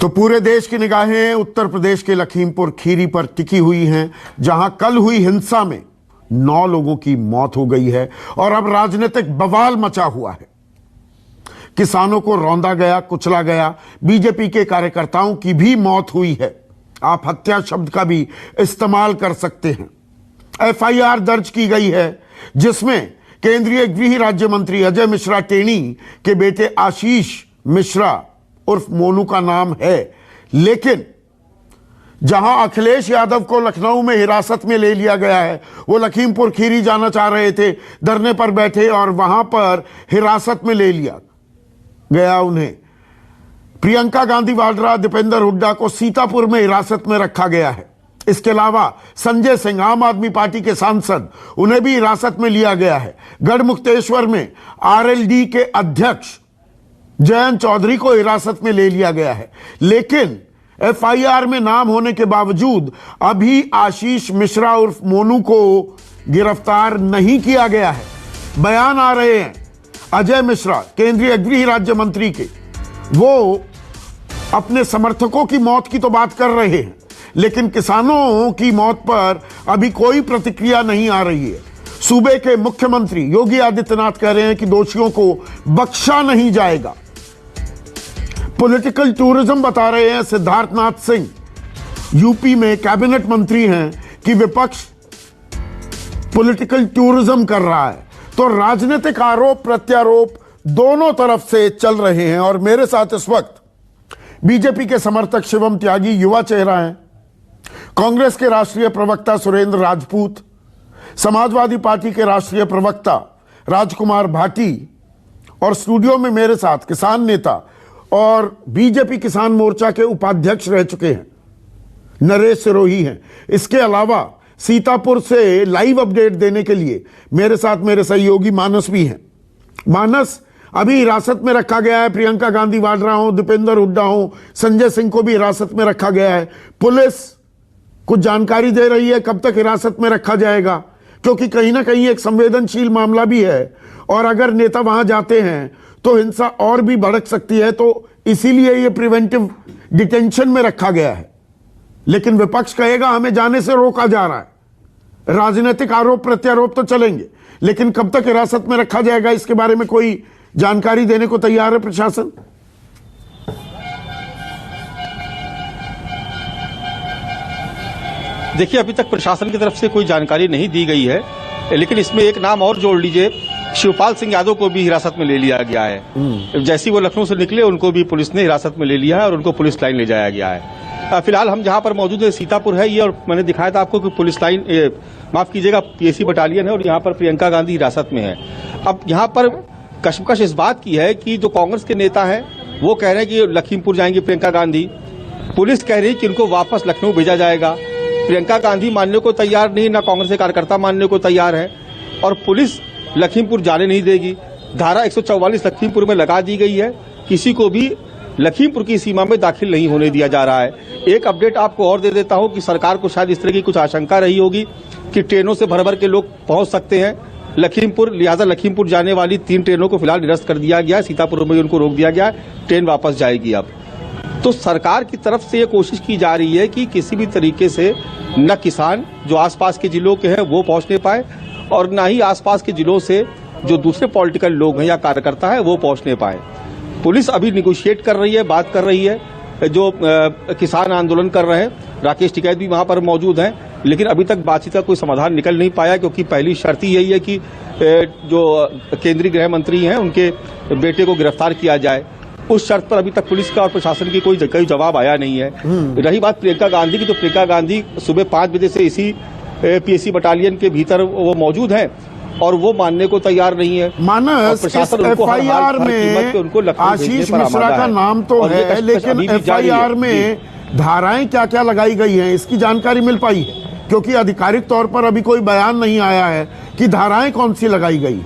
तो पूरे देश की निगाहें उत्तर प्रदेश के लखीमपुर खीरी पर टिकी हुई हैं, जहां कल हुई हिंसा में 9 लोगों की मौत हो गई है और अब राजनीतिक बवाल मचा हुआ है। किसानों को रौंदा गया, कुचला गया, बीजेपी के कार्यकर्ताओं की भी मौत हुई है। आप हत्या शब्द का भी इस्तेमाल कर सकते हैं। एफआईआर दर्ज की गई है जिसमें केंद्रीय गृह राज्य मंत्री अजय मिश्रा टेनी के बेटे आशीष मिश्रा उर्फ मोनू का नाम है। लेकिन जहां अखिलेश यादव को लखनऊ में हिरासत में ले लिया गया है, वो लखीमपुर खीरी जाना चाह रहे थे, धरने पर बैठे और वहां पर हिरासत में ले लिया गया उन्हें। प्रियंका गांधी वाड्रा, दीपेंद्र हुड्डा को सीतापुर में हिरासत में रखा गया है। इसके अलावा संजय सिंह, आम आदमी पार्टी के सांसद, उन्हें भी हिरासत में लिया गया है। गढ़मुक्तेश्वर में आरएलडी के अध्यक्ष जयंत चौधरी को हिरासत में ले लिया गया है। लेकिन एफआईआर में नाम होने के बावजूद अभी आशीष मिश्रा उर्फ मोनू को गिरफ्तार नहीं किया गया है। बयान आ रहे हैं अजय मिश्रा, केंद्रीय गृह राज्य मंत्री के, वो अपने समर्थकों की मौत की तो बात कर रहे हैं, लेकिन किसानों की मौत पर अभी कोई प्रतिक्रिया नहीं आ रही है। सूबे के मुख्यमंत्री योगी आदित्यनाथ कह रहे हैं कि दोषियों को बख्शा नहीं जाएगा। पॉलिटिकल टूरिज्म बता रहे हैं सिद्धार्थनाथ सिंह, यूपी में कैबिनेट मंत्री हैं, कि विपक्ष पॉलिटिकल टूरिज्म कर रहा है। तो राजनीतिक आरोप प्रत्यारोप दोनों तरफ से चल रहे हैं। और मेरे साथ इस वक्त बीजेपी के समर्थक शिवम त्यागी, युवा चेहरा हैं, कांग्रेस के राष्ट्रीय प्रवक्ता सुरेंद्र राजपूत, समाजवादी पार्टी के राष्ट्रीय प्रवक्ता राजकुमार भाटी, और स्टूडियो में मेरे साथ किसान नेता और बीजेपी किसान मोर्चा के उपाध्यक्ष रह चुके हैं नरेश सिरोही हैं। इसके अलावा सीतापुर से लाइव अपडेट देने के लिए मेरे साथ मेरे सहयोगी मानस भी हैं। मानस, अभी हिरासत में रखा गया है, प्रियंका गांधी वाड्रा हो, दीपेंद्र हुड्डा हो, संजय सिंह को भी हिरासत में रखा गया है। पुलिस कुछ जानकारी दे रही है कब तक हिरासत में रखा जाएगा, क्योंकि कहीं ना कहीं एक संवेदनशील मामला भी है और अगर नेता वहां जाते हैं तो हिंसा और भी भड़क सकती है। तो इसीलिए ये प्रिवेंटिव डिटेंशन में रखा गया है। लेकिन विपक्ष कहेगा हमें जाने से रोका जा रहा है। राजनीतिक आरोप प्रत्यारोप तो चलेंगे, लेकिन कब तक हिरासत में रखा जाएगा, इसके बारे में कोई जानकारी देने को तैयार है प्रशासन? देखिए, अभी तक प्रशासन की तरफ से कोई जानकारी नहीं दी गई है, लेकिन इसमें एक नाम और जोड़ लीजिए, शिवपाल सिंह यादव को भी हिरासत में ले लिया गया है। जैसे वो लखनऊ से निकले, उनको भी पुलिस ने हिरासत में ले लिया है और उनको पुलिस लाइन ले जाया गया है। फिलहाल हम जहां पर मौजूद है सीतापुर है ये, और मैंने दिखाया था आपको कि पुलिस लाइन, माफ कीजिएगा, पीएसी बटालियन है और यहाँ पर प्रियंका गांधी हिरासत में है। अब यहाँ पर कशमकश इस बात की है कि जो कांग्रेस के नेता हैं वो कह रहे हैं कि लखीमपुर जाएंगी प्रियंका गांधी, पुलिस कह रही है कि उनको वापस लखनऊ भेजा जाएगा। प्रियंका गांधी मानने को तैयार नहीं, ना कांग्रेस के कार्यकर्ता मानने को तैयार है, और पुलिस लखीमपुर जाने नहीं देगी। धारा 144 लखीमपुर में लगा दी गई है, किसी को भी लखीमपुर की सीमा में दाखिल नहीं होने दिया जा रहा है। एक अपडेट आपको और दे देता हूं कि सरकार को शायद इस तरह की कुछ आशंका रही होगी कि ट्रेनों से भर भर के लोग पहुंच सकते हैं लखीमपुर, लिहाजा लखीमपुर जाने वाली 3 ट्रेनों को फिलहाल निरस्त कर दिया गया है। सीतापुर में उनको रोक दिया गया है, ट्रेन वापस जाएगी। अब तो सरकार की तरफ से ये कोशिश की जा रही है कि किसी भी तरीके से न किसान जो आसपास के जिलों के हैं वो पहुंचने पाए, और न ही आसपास के जिलों से जो दूसरे पॉलिटिकल लोग हैं या कार्यकर्ता है वो पहुंचने पाए। पुलिस अभी निगोशिएट कर रही है, बात कर रही है, जो किसान आंदोलन कर रहे हैं, राकेश टिकैत भी वहां पर मौजूद हैं, लेकिन अभी तक बातचीत का कोई समाधान निकल नहीं पाया, क्योंकि पहली शर्त ही यही है कि जो केंद्रीय गृह मंत्री हैं उनके बेटे को गिरफ्तार किया जाए। उस शर्त पर अभी तक पुलिस का और प्रशासन की कोई जवाब आया नहीं है। रही बात प्रियंका गांधी की, तो प्रियंका गांधी सुबह 5 बजे से इसी पीएसी बटालियन के भीतर वो मौजूद हैं और वो मानने को तैयार नहीं है। मानस, एफआईआर में आशीष मिश्रा का नाम तो है, लेकिन एफआईआर में धाराएं क्या क्या लगाई गई हैं, इसकी जानकारी मिल पाई है? क्योंकि आधिकारिक तौर पर अभी कोई बयान नहीं आया है कि धाराएं कौन सी लगाई गई।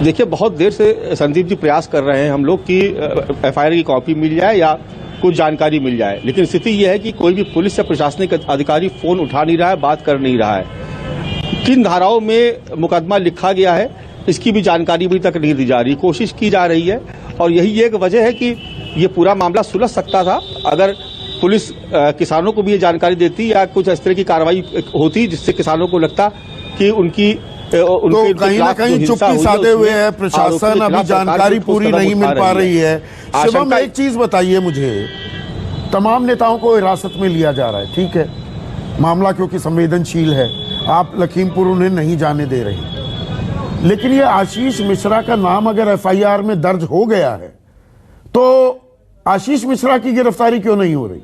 देखिए, बहुत देर से संदीप जी प्रयास कर रहे हैं हम लोग कि एफआईआर की कॉपी मिल जाए या कुछ जानकारी मिल जाए, लेकिन स्थिति यह है कि कोई भी पुलिस या प्रशासनिक अधिकारी फोन उठा नहीं रहा है, बात कर नहीं रहा है। किन धाराओं में मुकदमा लिखा गया है इसकी भी जानकारी अभी तक नहीं दी जा रही। कोशिश की जा रही है और यही एक वजह है कि ये पूरा मामला सुलझ सकता था अगर पुलिस किसानों को भी ये जानकारी देती या कुछ इस तरह की कार्रवाई होती जिससे किसानों को लगता कि उनकी तो कहीं ना कहीं चुप्पी साधे हुए है प्रशासन, अभी जानकारी पूरी नहीं मिल पा रही है। शिवम, एक चीज बताइए मुझे, तमाम नेताओं को हिरासत में लिया जा रहा है, ठीक है, मामला क्योंकि संवेदनशील है, आप लखीमपुर उन्हें नहीं जाने दे रहे, लेकिन ये आशीष मिश्रा का नाम अगर एफआईआर में दर्ज हो गया है तो आशीष मिश्रा की गिरफ्तारी क्यों नहीं हो रही?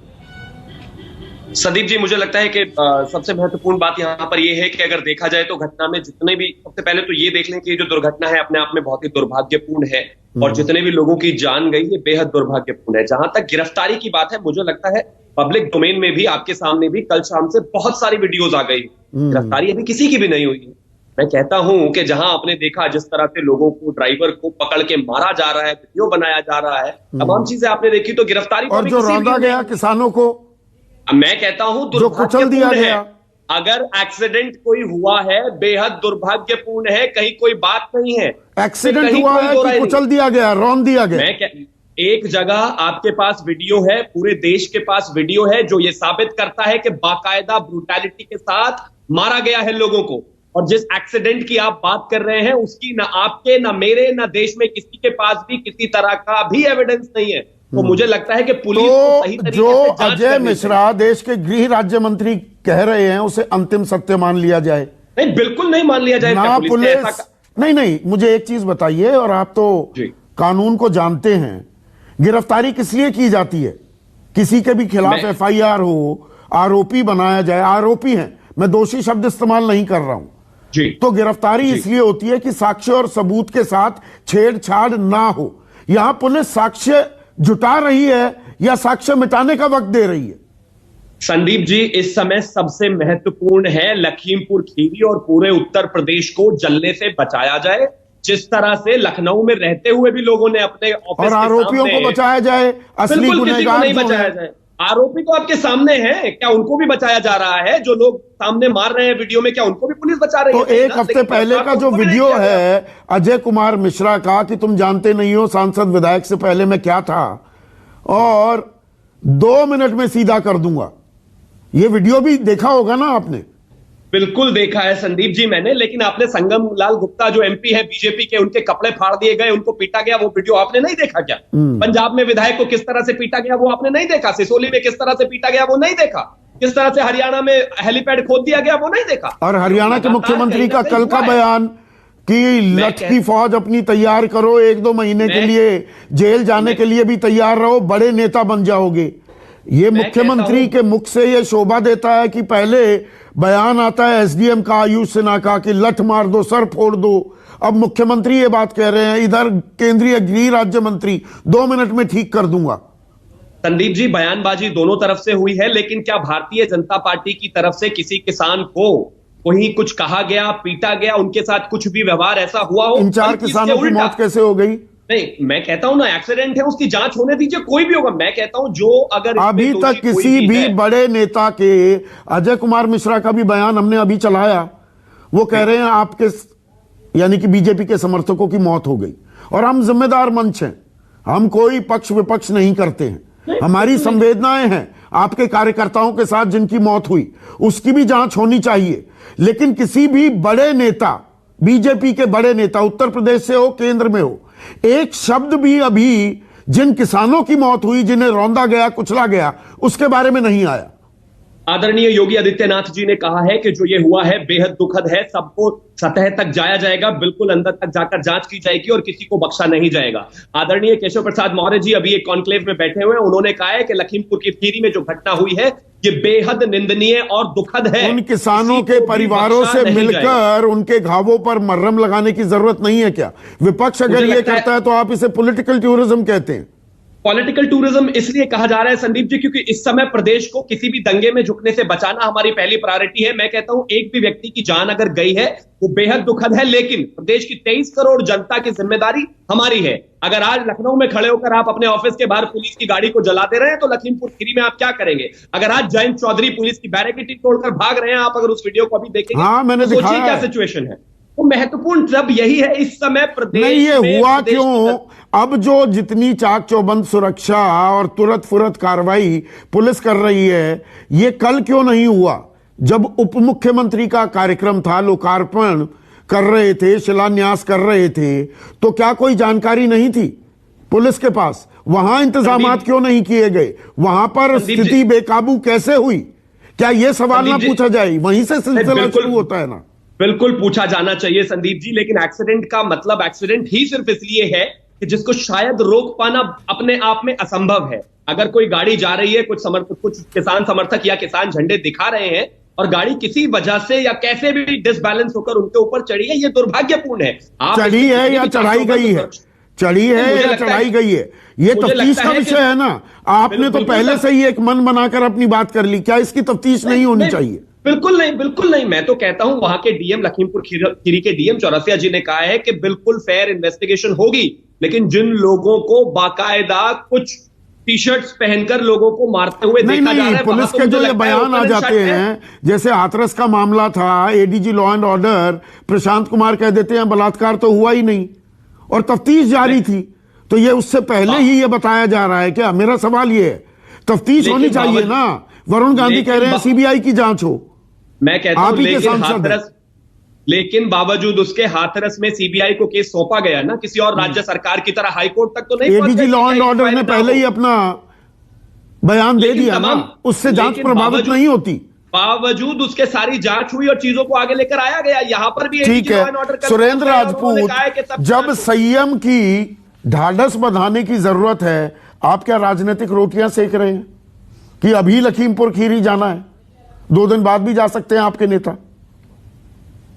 संदीप जी, मुझे लगता है कि सबसे महत्वपूर्ण बात यहाँ पर यह है कि अगर देखा जाए तो घटना में जितने भी, सबसे पहले तो ये देख लें कि जो दुर्घटना है अपने आप में बहुत ही दुर्भाग्यपूर्ण है और जितने भी लोगों की जान गई ये बेहद दुर्भाग्यपूर्ण है। जहां तक गिरफ्तारी की बात है, मुझे लगता है पब्लिक डोमेन में भी, आपके सामने भी कल शाम से बहुत सारी वीडियोज आ गई, गिरफ्तारी अभी किसी की भी नहीं हुई है। मैं कहता हूं कि जहां आपने देखा जिस तरह से लोगों को, ड्राइवर को पकड़ के मारा जा रहा है, वीडियो बनाया जा रहा है, तमाम चीजें आपने देखी, तो गिरफ्तारी और जो रौंदा गया किसानों को, मैं कहता हूं जो कुचल दिया गया, अगर एक्सीडेंट कोई हुआ है बेहद दुर्भाग्यपूर्ण है, कहीं कोई बात नहीं है। एक्सीडेंट हुआ है कि कुचल दिया गया, रौंद दिया गया? एक जगह आपके पास वीडियो है, पूरे देश के पास वीडियो है जो ये साबित करता है कि बाकायदा ब्रूटैलिटी के साथ मारा गया है लोगों को। और जिस एक्सीडेंट की आप बात कर रहे हैं उसकी ना आपके, ना मेरे, ना देश में किसी के पास भी किसी तरह का भी एविडेंस नहीं है। तो मुझे लगता है कि पुलिस को सही तरीके जो से जांच अजय मिश्रा देश के गृह राज्य मंत्री कह रहे हैं उसे अंतिम सत्य मान लिया जाए? नहीं, बिल्कुल नहीं मान लिया जाए। ना पुलिस, नहीं, मुझे एक चीज बताइए, और आप तो कानून को जानते हैं, गिरफ्तारी किस लिए की जाती है? किसी के भी खिलाफ एफआईआर हो, आरोपी बनाया जाए, आरोपी हैं, मैं दोषी शब्द इस्तेमाल नहीं कर रहा हूं जी, तो गिरफ्तारी इसलिए होती है कि साक्ष्य और सबूत के साथ छेड़छाड़ ना हो। यहां पुलिस साक्ष्य जुटा रही है या साक्ष्य मिटाने का वक्त दे रही है? संदीप जी, इस समय सबसे महत्वपूर्ण है लखीमपुर खीरी और पूरे उत्तर प्रदेश को जलने से बचाया जाए। जिस तरह से लखनऊ में रहते हुए भी लोगों ने अपने ऑफिस और आरोपियों को बचाया जाए, असली गुनहगार नहीं बचाया जाए। आरोपी तो आपके सामने हैं, क्या उनको भी बचाया जा रहा है? जो लोग सामने मार रहे हैं वीडियो में, क्या उनको भी पुलिस बचा रही है? तो एक हफ्ते पहले का जो वीडियो है अजय कुमार मिश्रा का कि तुम जानते नहीं हो सांसद विधायक से पहले मैं क्या था, और 2 मिनट में सीधा कर दूंगा, ये वीडियो भी देखा होगा ना आपने? बिल्कुल देखा है संदीप जी मैंने, लेकिन आपने संगम लाल गुप्ता जो एमपी है बीजेपी के, उनके कपड़े फाड़ दिए गए, उनको पीटा गया, वो वीडियो आपने नहीं देखा क्या? पंजाब में विधायक को किस तरह से पीटा गया वो आपने नहीं देखा? सिसोली में किस तरह से पीटा गया वो नहीं देखा? किस तरह से हरियाणा में हेलीपैड खोद दिया गया वो नहीं देखा? और हरियाणा के मुख्यमंत्री का कल का बयान कि लठ की फौज अपनी तैयार करो, 1-2 महीने के लिए जेल जाने के लिए भी तैयार रहो, बड़े नेता बन जाओगे। ये मुख्यमंत्री के मुख से ये शोभा देता है कि पहले बयान आता है एसडीएम का, आयुष सिन्हा का, कि लठ मार दो, सर फोड़ दो, अब मुख्यमंत्री ये बात कह रहे हैं, इधर केंद्रीय गृह राज्य मंत्री 2 मिनट में ठीक कर दूंगा। संदीप जी, बयानबाजी दोनों तरफ से हुई है, लेकिन क्या भारतीय जनता पार्टी की तरफ से किसी किसान को वहीं कुछ कहा गया, पीटा गया, उनके साथ कुछ भी व्यवहार ऐसा हुआ हो? इन 4 किसानों की मौत कैसे हो गई? नहीं, मैं कहता हूं ना, एक्सीडेंट है, उसकी जांच होने दीजिए, कोई भी होगा। मैं कहता हूं जो अगर अभी तक किसी भी बड़े नेता के, अजय कुमार मिश्रा का भी बयान हमने अभी चलाया, वो कह रहे हैं आपके यानी कि बीजेपी के समर्थकों की मौत हो गई, और हम जिम्मेदार मंच हैं, हम कोई पक्ष विपक्ष नहीं करते हैं, हमारी संवेदनाएं हैं आपके कार्यकर्ताओं के साथ जिनकी मौत हुई, उसकी भी जांच होनी चाहिए। लेकिन किसी भी बड़े नेता, बीजेपी के बड़े नेता, उत्तर प्रदेश से हो, केंद्र में हो, एक शब्द भी अभी जिन किसानों की मौत हुई, जिन्हें रौंदा गया, कुचला गया, उसके बारे में नहीं आया। आदरणीय योगी आदित्यनाथ जी ने कहा है कि जो ये हुआ है बेहद दुखद है, सबको सतह तक जाया जाएगा, बिल्कुल अंदर तक जाकर जांच की जाएगी और किसी को बख्शा नहीं जाएगा। आदरणीय केशव प्रसाद मौर्य जी अभी एक कॉन्क्लेव में बैठे हुए हैं, उन्होंने कहा है कि लखीमपुर की खीरी में जो घटना हुई है ये बेहद निंदनीय और दुखद है। उन किसानों के परिवारों से मिलकर उनके घावों पर मरहम लगाने की जरूरत नहीं है क्या? विपक्ष अगर ये करता है तो आप इसे पॉलिटिकल टूरिज्म कहते हैं। पॉलिटिकल टूरिज्म इसलिए कहा जा रहा है संदीप जी क्योंकि इस समय प्रदेश को किसी भी दंगे में झुकने से बचाना हमारी पहली प्रायोरिटी है। मैं कहता हूं एक भी व्यक्ति की जान अगर गई है वो बेहद दुखद है, लेकिन प्रदेश की 23 करोड़ जनता की जिम्मेदारी हमारी है। अगर आज लखनऊ में खड़े होकर आप अपने ऑफिस के बाहर पुलिस की गाड़ी को जला दे रहे हैं तो लखीमपुर खीरी में आप क्या करेंगे? अगर आज जयंत चौधरी पुलिस की बैरिकेडिंग तोड़कर भाग रहे हैं, आप अगर उस वीडियो को अभी देखेंगे, हाँ, मैंने तो सोचिए क्या सिचुएशन है। वो महत्वपूर्ण जब यही है इस समय प्रदेश नहीं, ये में हुआ प्रदेश क्यों? अब जो जितनी चाक चौबंद सुरक्षा और तुरंत फुरत कार्रवाई पुलिस कर रही है, ये कल क्यों नहीं हुआ? जब उप मुख्यमंत्री का कार्यक्रम था, लोकार्पण कर रहे थे, शिलान्यास कर रहे थे, तो क्या कोई जानकारी नहीं थी पुलिस के पास? वहां इंतजामात क्यों नहीं किए गए? वहां पर स्थिति बेकाबू कैसे हुई? क्या यह सवाल ना पूछा जाए? वहीं से सिलसिला शुरू होता है ना। बिल्कुल पूछा जाना चाहिए संदीप जी, लेकिन एक्सीडेंट का मतलब एक्सीडेंट ही सिर्फ इसलिए है कि जिसको शायद रोक पाना अपने आप में असंभव है। अगर कोई गाड़ी जा रही है, कुछ किसान समर्थक या किसान झंडे दिखा रहे हैं और गाड़ी किसी वजह से या कैसे भी डिसबैलेंस होकर उनके ऊपर चढ़ी है, ये दुर्भाग्यपूर्ण है। चढ़ी है या चढ़ाई गई है? चढ़ी है या चढ़ाई गई है? ये तफ्तीश का विषय है ना। आपने तो पहले से ही एक मन बनाकर अपनी बात कर ली, क्या इसकी तफ्तीश नहीं होनी चाहिए? बिल्कुल नहीं, बिल्कुल नहीं। मैं तो कहता हूं वहां के डीएम, लखीमपुर खीरी के डीएम चौरसिया जी ने कहा है कि बिल्कुल फेयर इन्वेस्टिगेशन होगी, लेकिन जिन लोगों को बाकायदा कुछ टी शर्ट्स पहनकर लोगों को मारते हुए देखा जा रहा है, पुलिस के जो ये बयान आ जाते हैं, जैसे हाथरस का मामला था, ADG law and order Prashant Kumar कह देते हैं बलात्कार तो हुआ ही नहीं और तफ्तीश जारी थी, तो ये उससे पहले ही ये बताया जा रहा है। क्या मेरा सवाल ये है, तफ्तीश होनी चाहिए ना। वरुण गांधी कह रहे हैं सीबीआई की जांच हो, मैं कहता हूं लेकिन बावजूद उसके हाथरस में सीबीआई को केस सौंपा गया ना, किसी और राज्य सरकार की तरह हाईकोर्ट तक तो नहीं। एडीजी लॉ एंड ऑर्डर ने पहले ही अपना बयान दे दिया ना, उससे जांच प्रभावित नहीं होती। बावजूद उसके सारी जांच हुई और चीजों को आगे लेकर आया गया। यहां पर भी ठीक है। सुरेंद्र राजपूत, जब संयम की ढाढ़स बंधाने की जरूरत है, आप क्या राजनीतिक रोटियां सेक रहे हैं कि अभी लखीमपुर खीरी जाना है, 2 दिन बाद भी जा सकते हैं आपके नेता?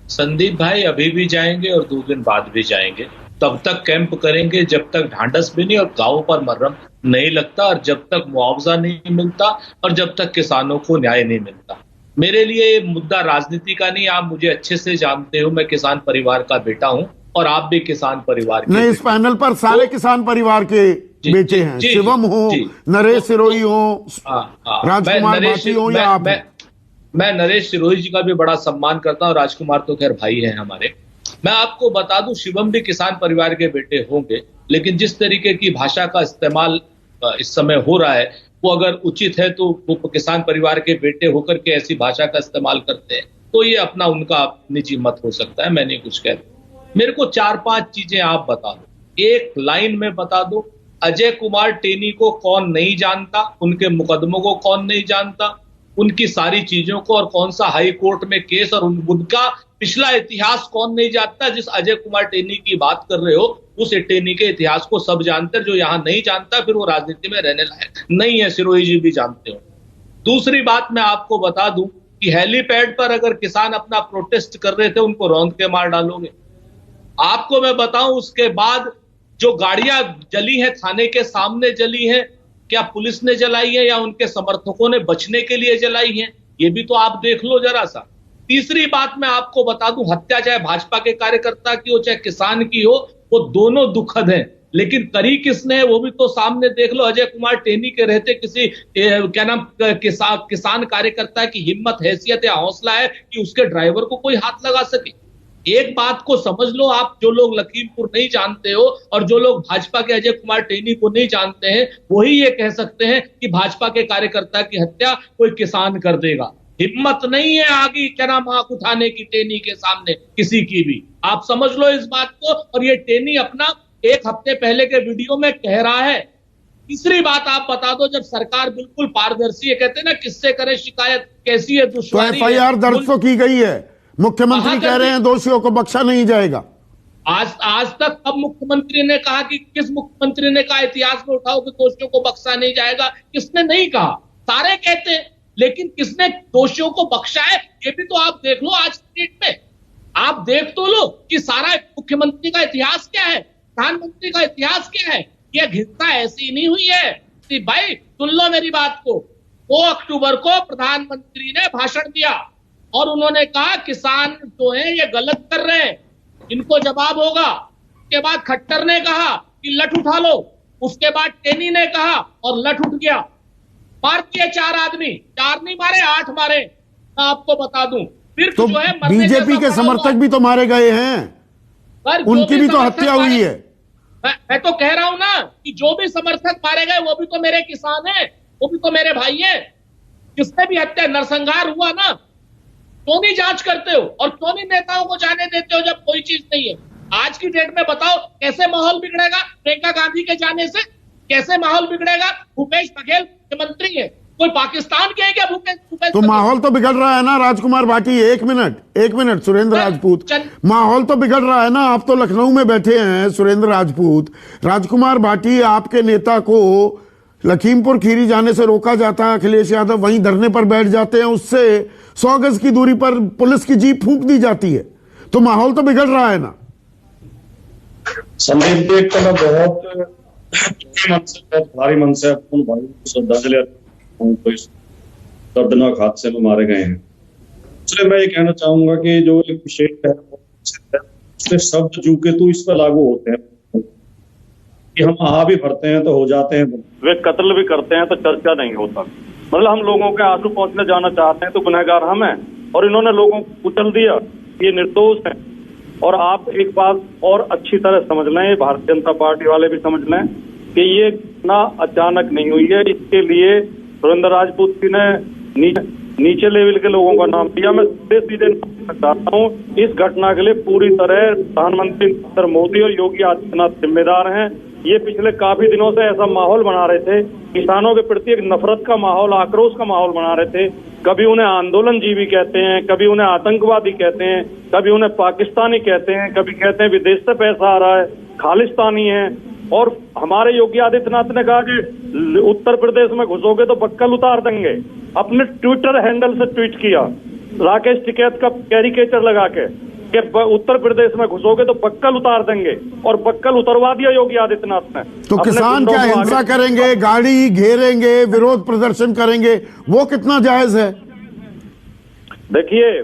संदीप भाई, अभी भी जाएंगे और 2 दिन बाद भी जाएंगे। तब तक कैंप करेंगे जब तक ढांढस भी नहीं और गांवों पर मरहम नहीं लगता, और जब तक मुआवजा नहीं मिलता, और जब तक किसानों को न्याय नहीं मिलता। मेरे लिए ये मुद्दा राजनीति का नहीं, आप मुझे अच्छे से जानते हो, मैं किसान परिवार का बेटा हूं और आप भी किसान परिवार के। नहीं, इस पैनल पर सारे किसान परिवार के बेटे हैं, शिवम हो, नरेश सिरोही हो, राजकुमार भाटी हो या आप। मैं नरेश सिरोही जी का भी बड़ा सम्मान करता हूं, राजकुमार तो खैर भाई हैं हमारे। मैं आपको बता दूं, शिवम भी किसान परिवार के बेटे होंगे, लेकिन जिस तरीके की भाषा का इस्तेमाल इस समय हो रहा है, वो अगर उचित है तो वो किसान परिवार के बेटे होकर के ऐसी भाषा का इस्तेमाल करते हैं, तो ये अपना उनका निजी मत हो सकता है, मैं नहीं कुछ कहता। मेरे को 4-5 चीजें आप बता दो, एक लाइन में बता दो। अजय कुमार टेनी को कौन नहीं जानता, उनके मुकदमों को कौन नहीं जानता, उनकी सारी चीजों को, और कौन सा हाई कोर्ट में केस और उनका पिछला इतिहास कौन नहीं जानता। जिस अजय कुमार टेनी की बात कर रहे हो, उस टेनी के इतिहास को सब जानते हैं। जो यहां नहीं जानता फिर वो राजनीति में रहने लायक नहीं है, सिरोही जी भी जानते हो। दूसरी बात मैं आपको बता दूं कि हेलीपैड पर अगर किसान अपना प्रोटेस्ट कर रहे थे, उनको रौंद के मार डालोगे। आपको मैं बताऊं, उसके बाद जो गाड़ियां जली हैं थाने के सामने जली हैं, क्या पुलिस ने जलाई है या उनके समर्थकों ने बचने के लिए जलाई है, ये भी तो आप देख लो जरा सा। तीसरी बात मैं आपको बता दूं, हत्या चाहे भाजपा के कार्यकर्ता की हो चाहे किसान की हो, वो दोनों दुखद है, लेकिन करी किसने है वो भी तो सामने देख लो। अजय कुमार टेनी के रहते किसी क्या नाम किसान कार्यकर्ता की हिम्मत, हैसियत या हौसला है कि उसके ड्राइवर को कोई हाथ लगा सके? एक बात को समझ लो, आप जो लोग लखीमपुर नहीं जानते हो और जो लोग भाजपा के अजय कुमार टेनी को नहीं जानते हैं, वही ये कह सकते हैं कि भाजपा के कार्यकर्ता की हत्या कोई किसान कर देगा। हिम्मत नहीं है आगे क्या नाम आंख उठाने की टेनी के सामने किसी की भी, आप समझ लो इस बात को। और ये टेनी अपना 1 हफ्ते पहले के वीडियो में कह रहा है। तीसरी बात आप बता दो, जब सरकार बिल्कुल पारदर्शी है, कहते हैं ना किससे करे शिकायत, कैसी है दुश्वारी, तो एफआईआर दर्ज तो की गई है, मुख्यमंत्री कह रहे हैं दोषियों को बख्शा नहीं जाएगा। आज तक अब मुख्यमंत्री ने कहा कि, किस मुख्यमंत्री ने कहा इतिहास में उठाओ कि दोषियों को बख्शा नहीं जाएगा? किसने नहीं कहा? सारे कहते हैं, लेकिन किसने दोषियों को बख्शा है ये भी तो आप देख लो। आज डेट में आप देख तो लो कि सारा मुख्यमंत्री का इतिहास क्या है, प्रधानमंत्री का इतिहास क्या है। यह हिंसा ऐसी नहीं हुई है भाई, सुन लो मेरी बात को। 2 अक्टूबर को प्रधानमंत्री ने भाषण दिया और उन्होंने कहा किसान जो है ये गलत कर रहे हैं, इनको जवाब होगा। उसके बाद खट्टर ने कहा कि लठ उठा लो, उसके बाद टेनी ने कहा और लठ उठ गया। मार दिए 4 आदमी, 4 नहीं मारे 8 मारे। मैं आपको बता दूं, फिर तो जो है बीजेपी के समर्थक भी तो मारे गए हैं, उनकी भी तो हत्या हुई है। मैं तो कह रहा हूं ना कि जो भी समर्थक मारे गए वो भी तो मेरे किसान हैं, वो भी तो मेरे भाई हैं। जिसने भी हत्या नरसंहार हुआ ना, क्यों नहीं जांच करते हो और क्यों नहीं नेताओं को जाने देते हो जब कोई चीज नहीं है? आज की डेट में बताओ कैसे माहौल बिगड़ेगा प्रियंका गांधी के जाने से? कैसे माहौल बिगड़ेगा? भूपेश बघेल मुख्यमंत्री है, कोई पाकिस्तान के है क्या भूपेश तो माहौल तो बिगड़ रहा है ना राजकुमार भाटी। एक मिनट सुरेंद्र राजपूत, माहौल तो बिगड़ रहा है ना। आप तो लखनऊ में बैठे हैं सुरेंद्र राजपूत। राजकुमार भाटी, आपके नेता को लखीमपुर खीरी जाने से रोका जाता है, अखिलेश यादव वहीं धरने पर बैठ जाते हैं, उससे 100 गज की दूरी पर पुलिस की जीप फूंक दी जाती है, तो माहौल तो बिगड़ रहा है ना। संदीप जी, एक तो मैं बहुत भारी मन से उन भाइयों को श्रद्धांजलि तो इस दर्दनाक हादसे में मारे गए हैं। इसलिए मैं ये कहना चाहूंगा कि जो एक विशेष है उसके शब्द जूके तो इस पर लागू होते हैं कि हम आहा भी भरते हैं तो हो जाते हैं, वे कत्ल भी करते हैं तो चर्चा नहीं होता। मतलब हम लोगों के आंसू पहुंचने जाना चाहते हैं तो गुनहगार हम हैं, और इन्होंने लोगों को कुचल दिया, ये निर्दोष हैं। और आप एक बात और अच्छी तरह समझ लें, ये भारतीय जनता पार्टी वाले भी समझ लें कि ये घटना अचानक नहीं हुई है। इसके लिए सुरेंद्र राजपूत जी ने नीचे लेवल के लोगों का नाम दिया। मैं सीधे चाहता हूँ, इस घटना के लिए पूरी तरह प्रधानमंत्री नरेंद्र मोदी और योगी आदित्यनाथ जिम्मेदार हैं। ये पिछले काफी दिनों से ऐसा माहौल बना रहे थे, किसानों के प्रति एक नफरत का माहौल, आक्रोश का माहौल बना रहे थे। कभी उन्हें आंदोलनजीवी कहते हैं, कभी उन्हें आतंकवादी कहते हैं, कभी उन्हें पाकिस्तानी कहते हैं, कभी कहते हैं विदेश से पैसा आ रहा है, खालिस्तानी है। और हमारे योगी आदित्यनाथ ने कहा कि उत्तर प्रदेश में घुसोगे तो बक्कल उतार देंगे। अपने ट्विटर हैंडल से ट्वीट किया राकेश टिकैत का कैरिकेचर लगा के कि उत्तर प्रदेश में घुसोगे तो बक्कल उतार देंगे, और बक्कल उतरवा दिया योगी आदित्यनाथ ने। तो किसान क्या हिंसा करेंगे, गाड़ी घेरेंगे, विरोध प्रदर्शन करेंगे, वो कितना जायज है? देखिए,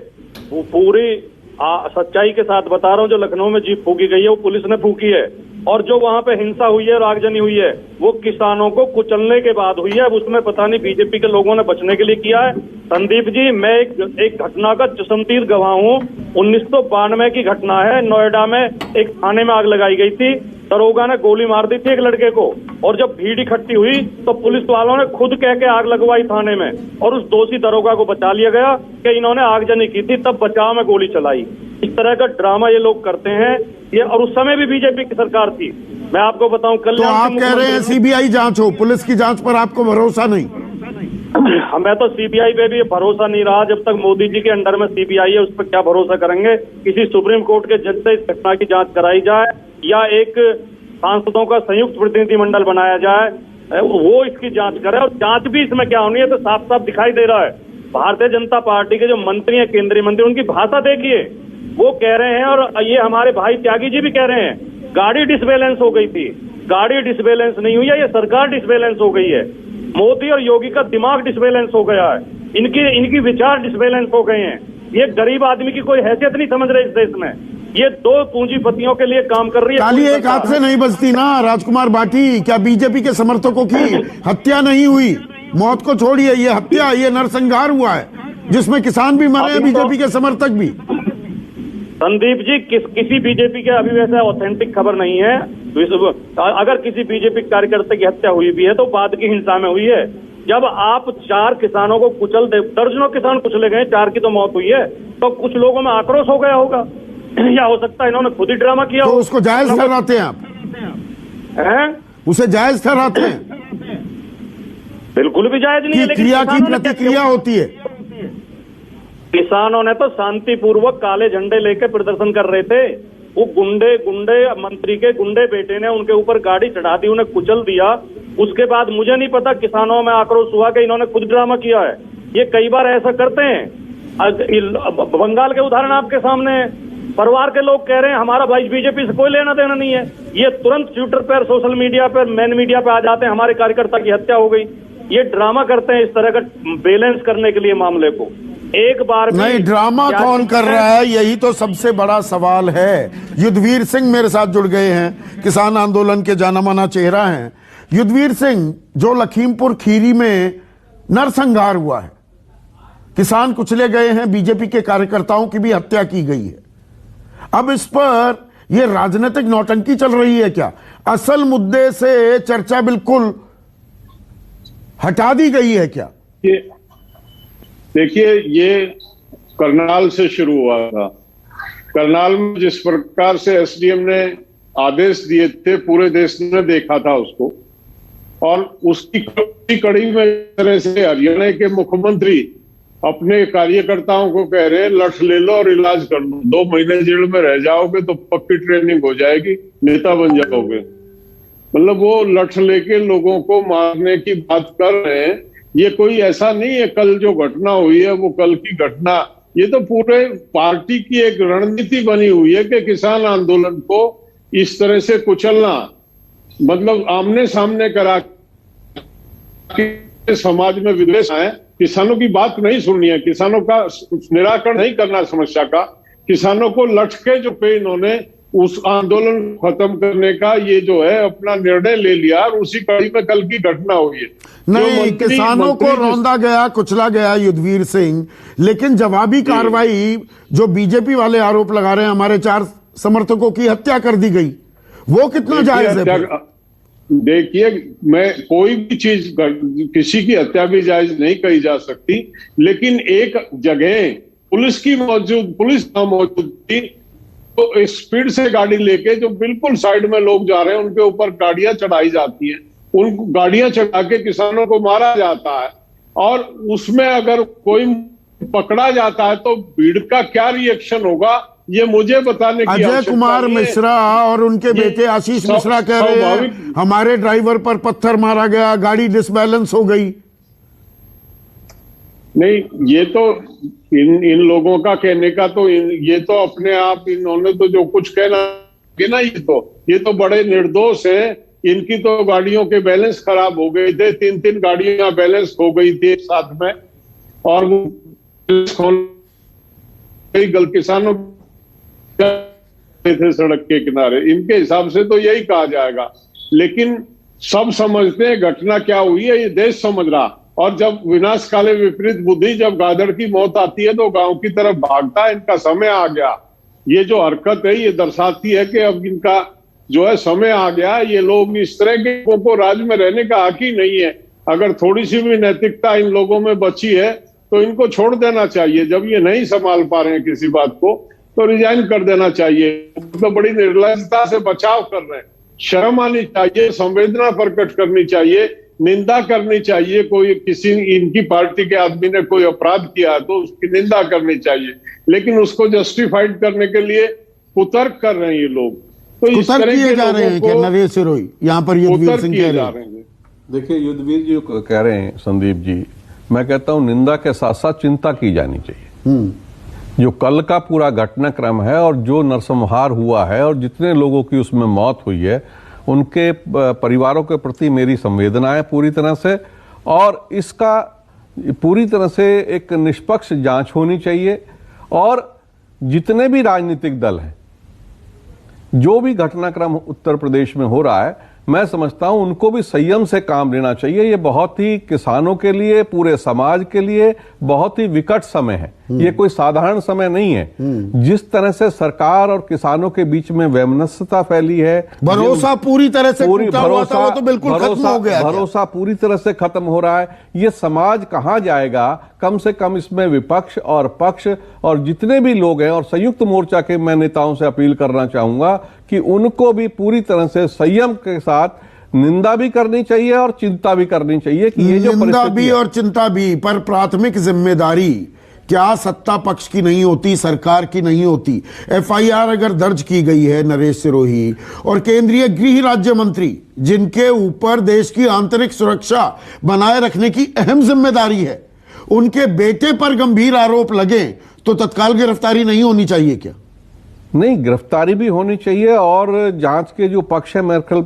वो पूरी सच्चाई के साथ बता रहा हूँ, जो लखनऊ में जीप फूकी गई है वो पुलिस ने फूकी है, और जो वहां पे हिंसा हुई है और आगजनी हुई है वो किसानों को कुचलने के बाद हुई है। अब उसमें पता नहीं बीजेपी के लोगों ने बचने के लिए किया है। संदीप जी, मैं एक घटना का चश्मदीद गवाह हूँ। 1992 की घटना है, नोएडा में एक थाने में आग लगाई गई थी, दरोगा ने गोली मार दी थी एक लड़के को, और जब भीड़ इकट्ठी हुई तो पुलिस वालों ने खुद कह के आग लगवाई थाने में, और उस दोषी दरोगा को बचा लिया गया कि इन्होंने आगजनी की थी, तब बचाव में गोली चलाई। इस तरह का ड्रामा ये लोग करते हैं ये, और उस समय भी बीजेपी की सरकार थी। मैं आपको बताऊं, तो आप कह रहे हैं सीबीआई जांच हो, पुलिस की जांच पर आपको भरोसा नहीं? हमें तो सीबीआई पे भी भरोसा नहीं रहा। जब तक मोदी जी के अंडर में सीबीआई है, उस पर क्या भरोसा करेंगे? किसी सुप्रीम कोर्ट के जज से इस घटना की जांच कराई जाए, या एक सांसदों का संयुक्त प्रतिनिधिमंडल बनाया जाए, वो इसकी जांच करे। और जांच भी इसमें क्या होनी है तो साफ साफ दिखाई दे रहा है। भारतीय जनता पार्टी के जो मंत्री हैं, केंद्रीय मंत्री, उनकी भाषा देखिए, वो कह रहे हैं, और ये हमारे भाई त्यागी जी भी कह रहे हैं, गाड़ी डिसबैलेंस हो गई थी। गाड़ी डिसबैलेंस नहीं हुई है, ये सरकार डिसबैलेंस हो गई है। मोदी और योगी का दिमाग डिसबैलेंस हो गया है, इनकी विचार डिसबैलेंस हो गए हैं। ये गरीब आदमी की कोई हैसियत नहीं समझ रहे इस देश में। ये दो पूंजीपतियों के लिए काम कर रही है। ताली एक हाथ से नहीं बजती ना राजकुमार भाटी। क्या बीजेपी के समर्थकों की हत्या नहीं हुई? मौत को छोड़िए, ये हत्या, ये नरसंहार हुआ है जिसमें किसान भी मरे हैं, बीजेपी के समर्थक भी। संदीप जी, किसी बीजेपी के अभी वैसे ऑथेंटिक खबर नहीं है। अगर किसी बीजेपी कार्यकर्ता की हत्या हुई भी है तो बाद की हिंसा में हुई है। जब आप 4 किसानों को कुचल दे, दर्जनों किसान कुचले गए, 4 की तो मौत हुई है, तो कुछ लोगों में आक्रोश हो गया होगा, या हो सकता है इन्होंने खुद ही ड्रामा किया। तो उसको जायज ठहराते हैं आप? उसे जायज ठहराते हैं? बिल्कुल भी जायज नहीं है, लेकिन क्रिया की प्रतिक्रिया होती है। किसानों ने तो शांतिपूर्वक काले झंडे लेके प्रदर्शन कर रहे थे। वो गुंडे मंत्री के गुंडे बेटे ने उनके ऊपर गाड़ी चढ़ा दी, उन्हें कुचल दिया। उसके बाद मुझे नहीं पता किसानों में आक्रोश हुआ कि इन्होंने खुद ड्रामा किया है। ये कई बार ऐसा करते हैं। बंगाल के उदाहरण आपके सामने है। परिवार के लोग कह रहे हैं हमारा भाई बीजेपी से कोई लेना देना नहीं है। ये तुरंत ट्विटर पर, सोशल मीडिया पर, मेन मीडिया पर आ जाते हैं, हमारे कार्यकर्ता की हत्या हो गई। ये ड्रामा करते हैं इस तरह का बैलेंस करने के लिए मामले को। एक बार नहीं, ड्रामा कौन कर रहा है, यही तो सबसे बड़ा सवाल है। युद्धवीर सिंह मेरे साथ जुड़ गए हैं, किसान आंदोलन के जाना माना चेहरा हैं। युद्धवीर सिंह, जो लखीमपुर खीरी में नरसंहार हुआ है, किसान कुचले गए हैं, बीजेपी के कार्यकर्ताओं की भी हत्या की गई है। अब इस पर यह राजनीतिक नौटंकी चल रही है क्या? असल मुद्दे से चर्चा बिल्कुल हटा दी गई है क्या? देखिए, ये करनाल से शुरू हुआ था। करनाल में जिस प्रकार से एसडीएम ने आदेश दिए थे, पूरे देश ने देखा था उसको, और उसकी कड़ी में इस तरह से हरियाणा के मुख्यमंत्री अपने कार्यकर्ताओं को कह रहे हैं लठ ले लो और इलाज कर लो, 2 महीने जेल में रह जाओगे तो पक्की ट्रेनिंग हो जाएगी, नेता बन जाओगे। मतलब वो लठ लेके लोगों को मारने की बात कर रहे हैं। ये कोई ऐसा नहीं है कल जो घटना हुई है वो कल की घटना, ये तो पूरे पार्टी की एक रणनीति बनी हुई है कि किसान आंदोलन को इस तरह से कुचलना, मतलब आमने सामने करा के समाज में विद्वेष है। किसानों की बात नहीं सुननी है, किसानों का निराकरण नहीं करना समस्या का, किसानों को लटके जो पे इन्होंने उस आंदोलन खत्म करने का ये जो है अपना निर्णय ले लिया, और उसी कड़ी में कल की घटना हुई है। नहीं, किसानों को रौंदा गया, कुचला गया युद्धवीर सिंह, लेकिन जवाबी कार्रवाई जो बीजेपी वाले आरोप लगा रहे हैं हमारे 4 समर्थकों की हत्या कर दी गई, वो कितना जायज है? देखिए, मैं कोई भी चीज किसी की हत्या भी जायज नहीं कही जा सकती, लेकिन एक जगह पुलिस ना मौजूद थी, तो स्पीड से गाड़ी लेके जो बिल्कुल साइड में लोग जा रहे हैं उनके ऊपर गाड़ियां चढ़ाई जाती हैं, उन गाड़ियां चढ़ा के किसानों को मारा जाता है, और उसमें अगर कोई पकड़ा जाता है तो भीड़ का क्या रिएक्शन होगा ये मुझे बताने की अजय कुमार मिश्रा और उनके बेटे आशीष मिश्रा कह रहे हैं हमारे ड्राइवर पर पत्थर मारा गया, गाड़ी डिसबैलेंस हो गई। नहीं, ये तो इन लोगों का कहने का तो ये तो अपने आप इन्होंने तो जो कुछ कहना ना, ये तो बड़े निर्दोष हैं। इनकी तो गाड़ियों के बैलेंस खराब हो गए थे, 3 गाड़ियां बैलेंस हो गई थी एक साथ में, और वो किसानों थे सड़क के किनारे। इनके हिसाब से तो यही कहा जाएगा, लेकिन सब समझते हैं घटना क्या हुई है, ये देश समझ रहा। और जब विनाश काले विपरीत बुद्धि, जब गादड़ की मौत आती है तो गांव की तरफ भागता है, इनका समय आ गया। ये जो हरकत है ये दर्शाती है कि अब इनका जो है समय आ गया। ये लोग इस तरह के लोगों को राज में रहने का हक ही नहीं है। अगर थोड़ी सी भी नैतिकता इन लोगों में बची है तो इनको छोड़ देना चाहिए। जब ये नहीं संभाल पा रहे हैं किसी बात को तो रिजाइन कर देना चाहिए। तो बड़ी निर्लजता से बचाव कर रहे हैं। शर्म आनी चाहिए, संवेदना प्रकट करनी चाहिए, निंदा करनी चाहिए। कोई किसी इनकी पार्टी के आदमी ने कोई अपराध किया तो उसकी निंदा करनी चाहिए, लेकिन उसको जस्टिफाइड करने के लिए कुतर्क कर रहे हैं ये लोग। तो इस तरह के जा रहे हैं कि नरेश सिरोही यहाँ पर युद्धवीर सिंह कह रहे हैं। देखिए, युद्धवीर जी कह रहे हैं, संदीप जी, मैं कहता हूं निंदा के साथ साथ चिंता की जानी चाहिए। जो कल का पूरा घटनाक्रम है और जो नरसंहार हुआ है और जितने लोगों की उसमें मौत हुई है, उनके परिवारों के प्रति मेरी संवेदनाएं पूरी तरह से, और इसका पूरी तरह से एक निष्पक्ष जांच होनी चाहिए। और जितने भी राजनीतिक दल हैं, जो भी घटनाक्रम उत्तर प्रदेश में हो रहा है, मैं समझता हूं उनको भी संयम से काम लेना चाहिए। ये बहुत ही किसानों के लिए, पूरे समाज के लिए बहुत ही विकट समय है। ये कोई साधारण समय नहीं है। जिस तरह से सरकार और किसानों के बीच में वैमनस्यता फैली है, भरोसा पूरी तरह से टूटा हुआ था, वो तो बिल्कुल खत्म हो गया। भरोसा पूरी तरह से खत्म हो रहा है। ये समाज कहां जाएगा? कम से कम इसमें विपक्ष और पक्ष और जितने भी लोग हैं, और संयुक्त मोर्चा के मैं नेताओं से अपील करना चाहूंगा कि उनको भी पूरी तरह से संयम के साथ निंदा भी करनी चाहिए और चिंता भी करनी चाहिए कि ये जो निंदा भी और चिंता भी, पर प्राथमिक जिम्मेदारी क्या सत्ता पक्ष की नहीं होती, सरकार की नहीं होती? एफआईआर अगर दर्ज की गई है नरेश सिरोही और केंद्रीय गृह राज्य मंत्री, जिनके ऊपर देश की आंतरिक सुरक्षा बनाए रखने की अहम जिम्मेदारी है, उनके बेटे पर गंभीर आरोप लगे तो तत्काल गिरफ्तारी नहीं होनी चाहिए क्या? नहीं, गिरफ्तारी भी होनी चाहिए और जांच के जो पक्ष है मेरे ख्याल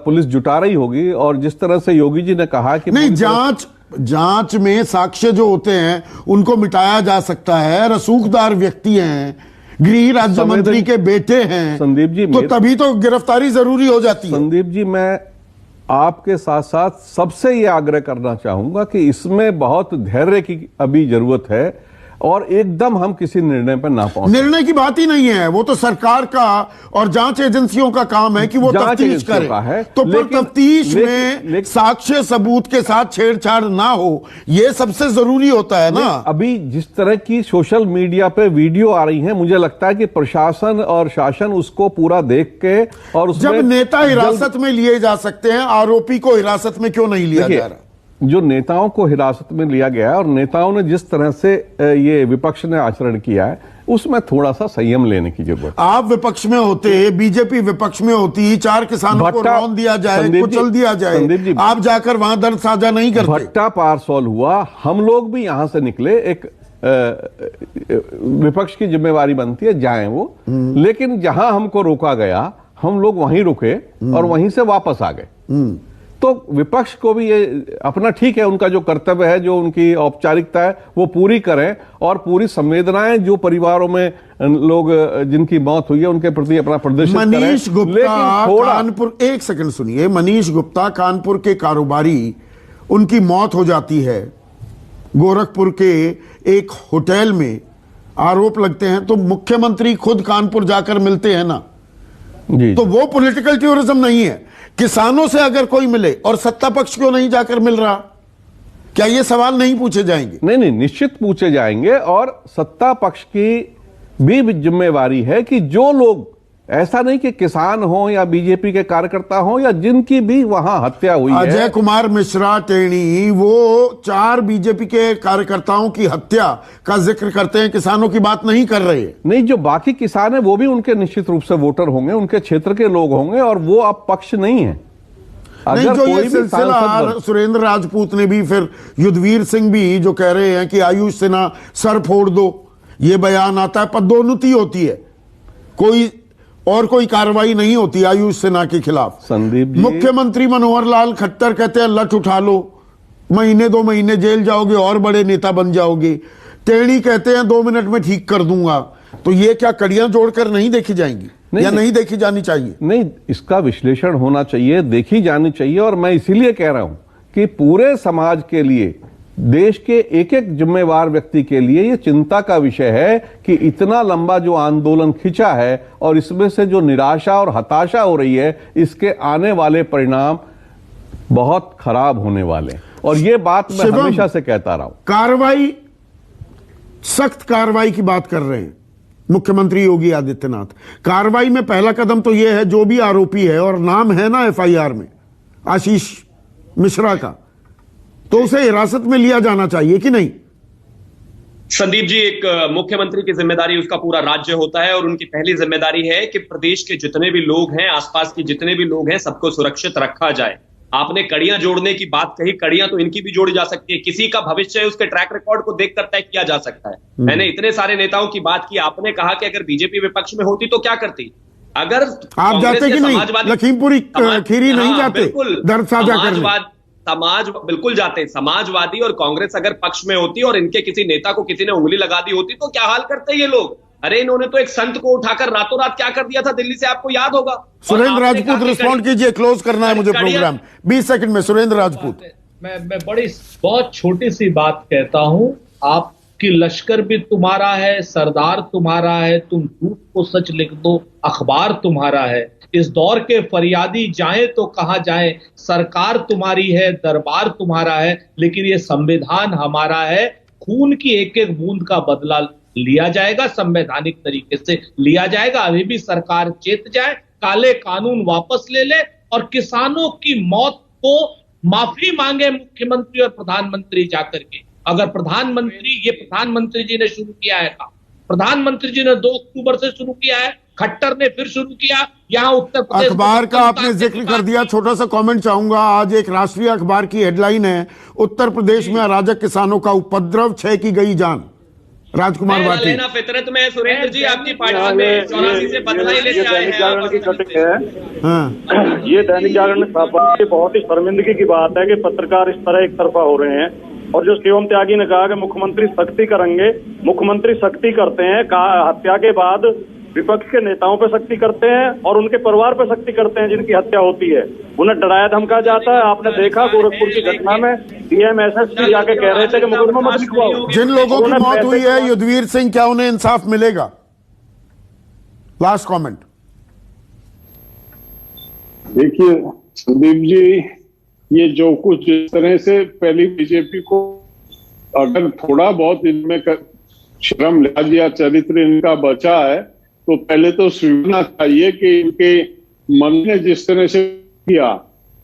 पुलिस जुटा रही होगी। और जिस तरह से योगी जी ने कहा कि नहीं, जांच में साक्ष्य जो होते हैं उनको मिटाया जा सकता है। रसूखदार व्यक्ति हैं, गृह राज्य मंत्री के बेटे हैं, संदीप जी, तो तभी तो गिरफ्तारी जरूरी हो जाती है। संदीप जी, मैं आपके साथ साथ सबसे ये आग्रह करना चाहूंगा कि इसमें बहुत धैर्य की अभी जरूरत है और एकदम हम किसी निर्णय पर ना पहुंचे। निर्णय की बात ही नहीं है, वो तो सरकार का और जांच एजेंसियों का काम है कि वो तफ्तीश करे। तो पर तफ्तीश में साक्ष्य सबूत के साथ छेड़छाड़ ना हो, ये सबसे जरूरी होता है ना। अभी जिस तरह की सोशल मीडिया पे वीडियो आ रही है, मुझे लगता है कि प्रशासन और शासन उसको पूरा देख के और जब नेता हिरासत में लिए जा सकते हैं, आरोपी को हिरासत में क्यों नहीं लिया जा रहा? जो नेताओं को हिरासत में लिया गया है और नेताओं ने जिस तरह से ये विपक्ष ने आचरण किया है, उसमें थोड़ा सा संयम लेने की जरूरत है। आप विपक्ष में होते, बीजेपी विपक्ष में होती, 4 किसानों को रौंद दिया जाए, कुचल दिया जाए, आप जाकर वहां दर्द साझा नहीं करते। भट्टा पार सॉल्व हुआ, हम लोग भी यहां से निकले, एक विपक्ष की जिम्मेवारी बनती है जाएं वो, लेकिन जहां हमको रोका गया हम लोग वहीं रुके और वहीं से वापस आ गए। तो विपक्ष को भी ये अपना, ठीक है, उनका जो कर्तव्य है, जो उनकी औपचारिकता है वो पूरी करें और पूरी संवेदनाएं जो परिवारों में लोग जिनकी मौत हुई है उनके प्रति अपना प्रदर्शन करें। मनीष गुप्ता कानपुर, एक सेकंड सुनिए, मनीष गुप्ता कानपुर के कारोबारी, उनकी मौत हो जाती है गोरखपुर के एक होटल में, आरोप लगते हैं, तो मुख्यमंत्री खुद कानपुर जाकर मिलते हैं ना जी। तो वो पॉलिटिकल टूरिज्म नहीं है। किसानों से अगर कोई मिले और सत्ता पक्ष क्यों नहीं जाकर मिल रहा, क्या ये सवाल नहीं पूछे जाएंगे? नहीं, निश्चित पूछे जाएंगे और सत्ता पक्ष की भी जिम्मेवारी है कि जो लोग, ऐसा नहीं कि किसान हो या बीजेपी के कार्यकर्ता हो या जिनकी भी वहां हत्या हुई है। अजय कुमार मिश्रा टेणी वो 4 बीजेपी के कार्यकर्ताओं की हत्या का जिक्र करते हैं, किसानों की बात नहीं कर रहे। नहीं, जो बाकी किसान है वो भी उनके निश्चित रूप से वोटर होंगे, उनके क्षेत्र के लोग होंगे और वो अब पक्ष नहीं है। नहीं, जो ये सिलसिला सुरेंद्र राजपूत ने भी, फिर युद्धवीर सिंह भी जो कह रहे हैं कि आयुष सिन्हा सर फोड़ दो, ये बयान आता है, पदोन्नति होती है, कोई कार्रवाई नहीं होती आयुष सिन्हा के खिलाफ। संदीप जी, मुख्यमंत्री मनोहर लाल खट्टर कहते हैं लठ उठा लो, महीने 2 महीने जेल जाओगे और बड़े नेता बन जाओगे। टेणी कहते हैं 2 मिनट में ठीक कर दूंगा। तो ये क्या कड़ियां जोड़कर नहीं देखी जाएंगी या नहीं देखी जानी चाहिए? नहीं, इसका विश्लेषण होना चाहिए, देखी जानी चाहिए। और मैं इसीलिए कह रहा हूं कि पूरे समाज के लिए, देश के एक एक जिम्मेवार व्यक्ति के लिए यह चिंता का विषय है कि इतना लंबा जो आंदोलन खिंचा है और इसमें से जो निराशा और हताशा हो रही है, इसके आने वाले परिणाम बहुत खराब होने वाले। और यह बात मैं हमेशा से कहता रहा हूं। कार्रवाई, सख्त कार्रवाई की बात कर रहे हैं मुख्यमंत्री योगी आदित्यनाथ। कार्रवाई में पहला कदम तो यह है, जो भी आरोपी है और नाम है ना एफआईआर में आशीष मिश्रा का, तो उसे हिरासत में लिया जाना चाहिए कि नहीं? संदीप जी, एक मुख्यमंत्री की जिम्मेदारी उसका पूरा राज्य होता है और उनकी पहली जिम्मेदारी है कि प्रदेश के जितने भी लोग हैं, आसपास के जितने भी लोग हैं, सबको सुरक्षित रखा जाए। आपने कड़ियां जोड़ने की बात कही, कड़ियां तो इनकी भी जोड़ी जा सकती है। किसी का भविष्य है उसके ट्रैक रिकॉर्ड को देखकर तय किया जा सकता है। मैंने इतने सारे नेताओं की बात की, आपने कहा कि अगर बीजेपी विपक्ष में होती तो क्या करती? अगर आप जाते कि नहीं लखीमपुरी खीरी नहीं जाते दर्द साझा करने? समाज बिल्कुल जाते। समाजवादी और कांग्रेस अगर पक्ष में होती और इनके किसी नेता को किसी ने उंगली लगा दी होती तो क्या हाल करते ये लोग? अरे इन्होंने तो एक संत को उठाकर रातों रात क्या कर दिया था दिल्ली से, आपको याद होगा। सुरेंद्र राजपूत रिस्पॉन्ड कीजिए, क्लोज करना है मुझे प्रोग्राम, 20 सेकंड में। सुरेंद्र राजपूत, मैं बहुत छोटी सी बात कहता हूं। आपकी लश्कर भी तुम्हारा है, सरदार तुम्हारा है, तुम झूठ को सच लिख दो, अखबार तुम्हारा है। इस दौर के फरियादी जाएं तो कहां जाएं, सरकार तुम्हारी है, दरबार तुम्हारा है, लेकिन ये संविधान हमारा है। खून की एक एक बूंद का बदला लिया जाएगा, संवैधानिक तरीके से लिया जाएगा। अभी भी सरकार चेत जाए, काले कानून वापस ले ले और किसानों की मौत को माफी मांगे मुख्यमंत्री और प्रधानमंत्री जाकर के। अगर प्रधानमंत्री जी ने शुरू किया है काम, प्रधानमंत्री जी ने 2 अक्टूबर से शुरू किया है, खट्टर ने फिर शुरू किया। यहाँ उत्तर प्रदेश अखबार का आपने जिक्र कर दिया, छोटा सा कमेंट चाहूंगा। आज एक राष्ट्रीय अखबार की हेडलाइन है, उत्तर प्रदेश में अराजक किसानों का उपद्रव, 6 की गई जान। राजकुमार भाटी, लेना फितरत में सुरेंद्र जी आपकी पार्टी में 84 से बदलाई लेके आए हैं। की कटिंग है ये दैनिक जागरण ने छापा। ये बहुत ही शर्मिंदगी की बात है कि पत्रकार इस तरह एक तरफा हो रहे हैं। और जो शिवम त्यागी ने कहा कि मुख्यमंत्री सख्ती करेंगे, मुख्यमंत्री सख्ती करते हैं। हत्या के बाद विपक्ष के नेताओं पे सख्ती करते हैं और उनके परिवार पे सख्ती करते हैं जिनकी हत्या होती है। उन्हें डराया धमका जाता है। आपने देखा गोरखपुर की घटना में डीएम एसएसपी जाके कह रहे थे कि मुकदमा मत लिखवाओ। जिन लोगों की मौत हुई है युद्धवीर सिंह, क्या उन्हें इंसाफ मिलेगा? Last comment. देखिए संदीप जी, ये जो कुछ इस तरह से पहली बीजेपी को अगर थोड़ा बहुत इनमें शर्म लिहाज या चरित्र इनका बचा है तो पहले तो स्वीकारना चाहिए कि इनके मंत्री ने जिस तरह से किया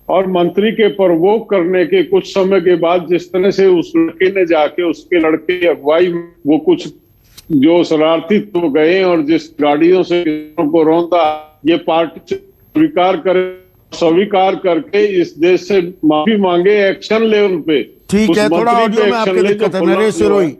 और मंत्री के प्रवोक करने के कुछ समय के बाद जिस तरह से उस लड़के ने जाके उसके लड़के अगुवाई वो कुछ जो शरारती तो गए और जिस गाड़ियों से किसानों को रौंदा, ये पार्टी स्वीकार करके इस देश से माफी मांगे, एक्शन ले उन पे। ठीक है, थोड़ा ऑडियो में आपके दिक्कत है। नरेश सिरोही,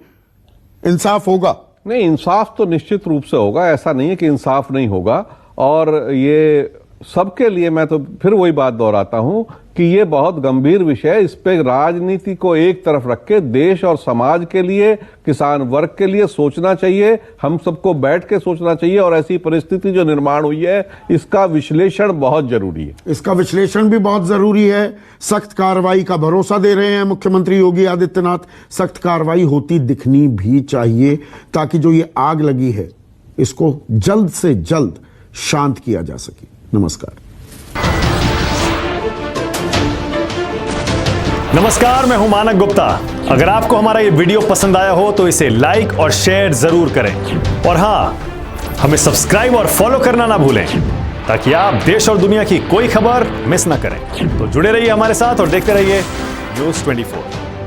इंसाफ होगा? नहीं, इंसाफ तो निश्चित रूप से होगा, ऐसा नहीं है कि इंसाफ नहीं होगा। और ये सबके लिए, मैं तो फिर वही बात दोहराता हूं कि ये बहुत गंभीर विषय है। इस पे राजनीति को एक तरफ रख के देश और समाज के लिए, किसान वर्ग के लिए सोचना चाहिए। हम सबको बैठ के सोचना चाहिए और ऐसी परिस्थिति जो निर्माण हुई है इसका विश्लेषण बहुत जरूरी है। इसका विश्लेषण भी बहुत जरूरी है। सख्त कार्रवाई का भरोसा दे रहे हैं मुख्यमंत्री योगी आदित्यनाथ। सख्त कार्रवाई होती दिखनी भी चाहिए ताकि जो ये आग लगी है इसको जल्द से जल्द शांत किया जा सके। नमस्कार। नमस्कार, मैं हूं मानक गुप्ता। अगर आपको हमारा ये वीडियो पसंद आया हो तो इसे लाइक और शेयर जरूर करें और हां, हमें सब्सक्राइब और फॉलो करना ना भूलें ताकि आप देश और दुनिया की कोई खबर मिस ना करें। तो जुड़े रहिए हमारे साथ और देखते रहिए न्यूज़ 24।